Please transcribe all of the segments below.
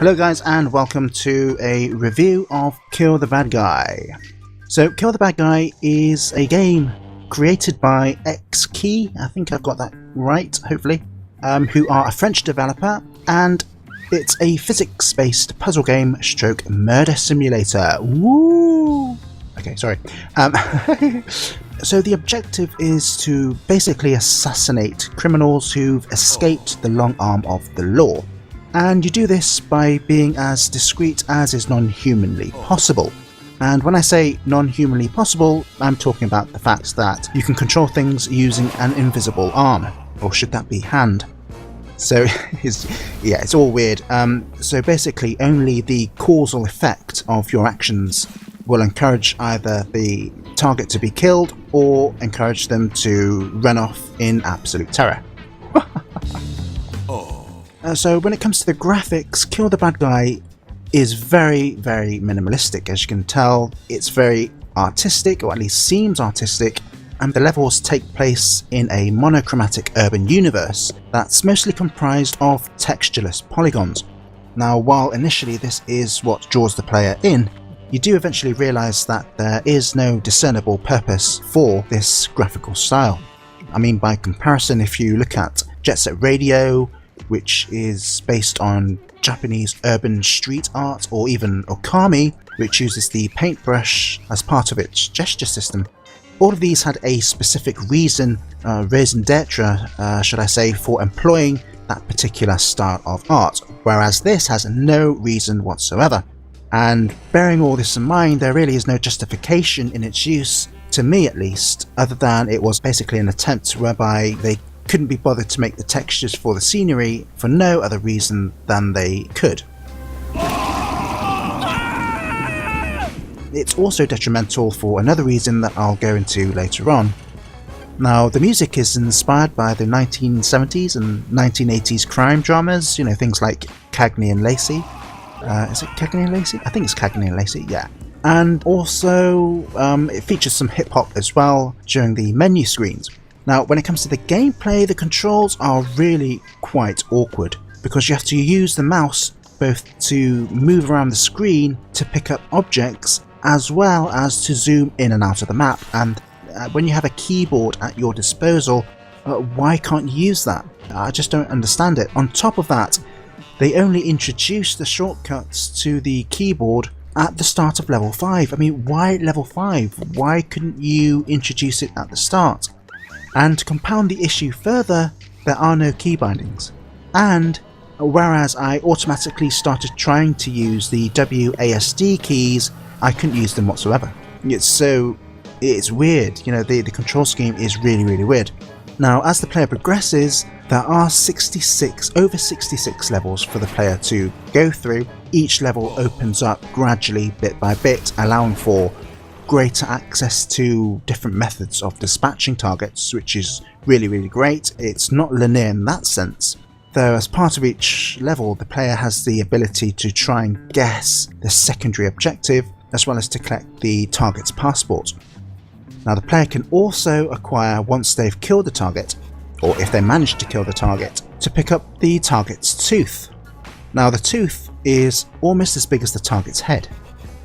Hello guys, and welcome to a review of Kill the Bad Guy. So Kill the Bad Guy is a game created by X-Key, I think I've got that right, hopefully, who are a French developer, and it's a physics-based puzzle game stroke murder simulator. Woo! Okay, sorry. So the objective is to basically assassinate criminals who've escaped the long arm of the law. And you do this by being as discreet as is non-humanly possible. And when I say non-humanly possible, I'm talking about the fact that you can control things using an invisible arm, or should that be hand? So, it's all weird. So basically, only the causal effect of your actions will encourage either the target to be killed or encourage them to run off in absolute terror. So when it comes to the graphics, Kill the Bad Guy is very, very minimalistic. As you can tell, it's very artistic, or at least seems artistic, and the levels take place in a monochromatic urban universe that's mostly comprised of textureless polygons. Now, while initially this is what draws the player in, you do eventually realise that there is no discernible purpose for this graphical style. I mean, by comparison, if you look at Jet Set Radio, which is based on Japanese urban street art, or even Okami, which uses the paintbrush as part of its gesture system. All of these had a specific reason, raison d'etre, should I say, for employing that particular style of art, whereas this has no reason whatsoever. And bearing all this in mind, there really is no justification in its use, to me at least, other than it was basically an attempt whereby they couldn't be bothered to make the textures for the scenery for no other reason than they could. It's also detrimental for another reason that I'll go into later on. Now, the music is inspired by the 1970s and 1980s crime dramas, you know, things like Cagney and Lacey. Is it Cagney and Lacey? I think it's Cagney and Lacey, yeah. And also, it features some hip-hop as well during the menu screens. Now, when it comes to the gameplay, the controls are really quite awkward, because you have to use the mouse both to move around the screen to pick up objects, as well as to zoom in and out of the map. And when you have a keyboard at your disposal, why can't you use that? I just don't understand it. On top of that, they only introduced the shortcuts to the keyboard at the start of level 5. I mean, why level 5? Why couldn't you introduce it at the start? And to compound the issue further, there are no key bindings. And whereas I automatically started trying to use the WASD keys, I couldn't use them whatsoever. It's weird, you know, the control scheme is really, really weird. Now, as the player progresses, there are over 66 levels for the player to go through. Each level opens up gradually, bit by bit, allowing for greater access to different methods of dispatching targets, which is really, really great. It's not linear in that sense, though as part of each level, the player has the ability to try and guess the secondary objective, as well as to collect the target's passport. Now, the player can also acquire, once they've killed the target, or if they manage to kill the target, to pick up the target's tooth. Now, the tooth is almost as big as the target's head,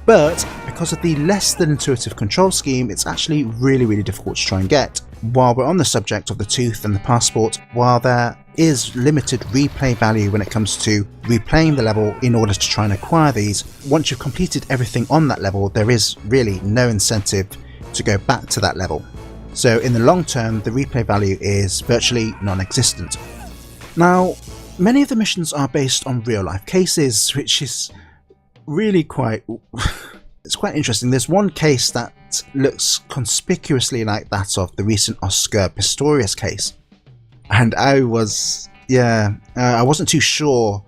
but because of the less than intuitive control scheme, it's actually really, really difficult to try and get. While we're on the subject of the tooth and the passport, while there is limited replay value when it comes to replaying the level in order to try and acquire these, once you've completed everything on that level, there is really no incentive to go back to that level. So in the long term, the replay value is virtually non-existent. Now, many of the missions are based on real-life cases, which is really quite interesting. There's one case that looks conspicuously like that of the recent Oscar Pistorius case, and I wasn't too sure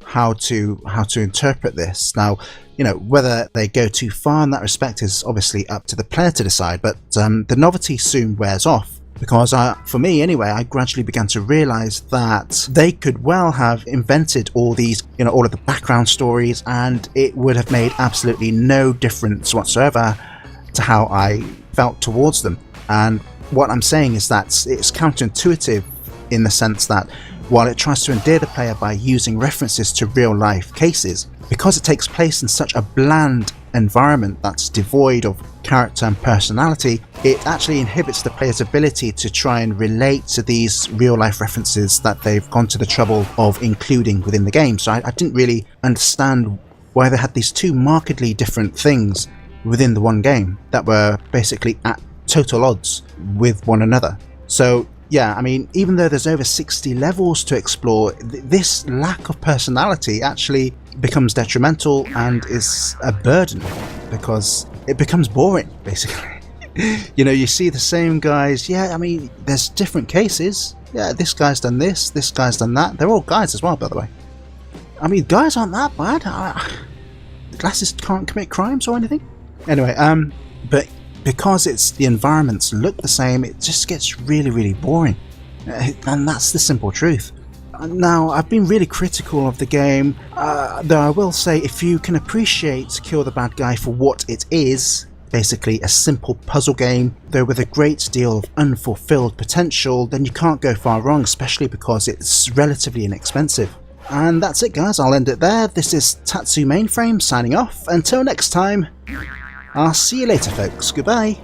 how to interpret this. Now, you know, whether they go too far in that respect is obviously up to the player to decide, but the novelty soon wears off. Because for me anyway, I gradually began to realise that they could well have invented all these, you know, all of the background stories, and it would have made absolutely no difference whatsoever to how I felt towards them. And what I'm saying is that it's counterintuitive in the sense that while it tries to endear the player by using references to real-life cases. Because it takes place in such a bland environment that's devoid of character and personality, it actually inhibits the player's ability to try and relate to these real-life references that they've gone to the trouble of including within the game. So I didn't really understand why they had these two markedly different things within the one game that were basically at total odds with one another. So yeah, I mean, even though there's over 60 levels to explore, this lack of personality actually becomes detrimental and is a burden because it becomes boring, basically. You know, you see the same guys. Yeah, I mean, there's different cases. Yeah, this guy's done this guy's done that. They're all guys as well, by the way. I mean, guys aren't that bad. Glasses can't commit crimes or anything. Anyway, but because the environments look the same, it just gets really, really boring. And that's the simple truth. Now, I've been really critical of the game, though I will say if you can appreciate Kill the Bad Guy for what it is, basically a simple puzzle game, though with a great deal of unfulfilled potential, then you can't go far wrong, especially because it's relatively inexpensive. And that's it, guys, I'll end it there. This is Tatsu Mainframe signing off. Until next time, I'll see you later, folks. Goodbye.